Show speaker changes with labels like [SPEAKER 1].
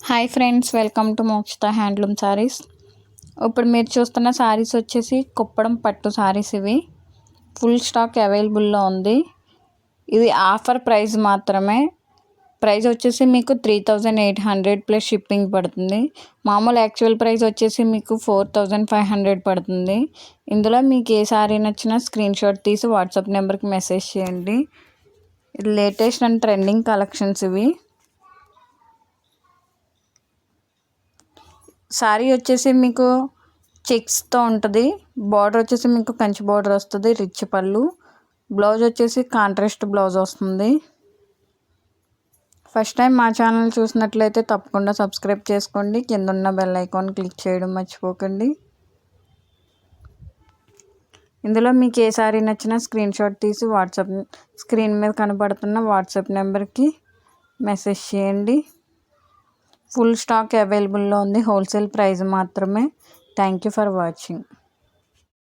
[SPEAKER 1] Hi friends, welcome to Mokshita handloom saris. ఇప్పుడు మీరు చూస్తున్న శారీస్ వచ్చేసి కుప్పడం పట్టు శారీస్. ఇవి ఫుల్ స్టాక్ అవైలబుల్లో ఉంది. ఇది ఆఫర్ ప్రైస్ మాత్రమే. ప్రైస్ వచ్చేసి మీకు 3800 ప్లస్ షిప్పింగ్ పడుతుంది. మామూలు యాక్చువల్ ప్రైస్ వచ్చేసి మీకు 4500 పడుతుంది. ఇందులో మీకు ఏ శారీ నచ్చినా స్క్రీన్ షాట్ తీసి వాట్సాప్ నెంబర్కి మెసేజ్ చేయండి. ఇది లేటెస్ట్ అండ్ ట్రెండింగ్ కలెక్షన్స్. ఇవి శారీ వచ్చేసి మీకు చెక్స్తో ఉంటుంది. బార్డర్ వచ్చేసి మీకు కంచి బార్డర్ వస్తుంది. రిచ్ పళ్ళు. బ్లౌజ్ వచ్చేసి కాంట్రాస్ట్ బ్లౌజ్ వస్తుంది. ఫస్ట్ టైం మా ఛానల్ చూసినట్లయితే తప్పకుండా సబ్స్క్రైబ్ చేసుకోండి. కింద ఉన్న బెల్ ఐకాన్ క్లిక్ చేయడం మర్చిపోకండి. ఇందులో మీకు ఏ శారీ నచ్చినా స్క్రీన్ షాట్ తీసి స్క్రీన్ మీద కనబడుతున్న వాట్సాప్ నెంబర్కి మెసేజ్ చేయండి. ఫుల్ స్టాక్ అవైలబుల్లో ఉంది. హోల్సేల్ ప్రైస్ మాత్రమే. Thank you for watching.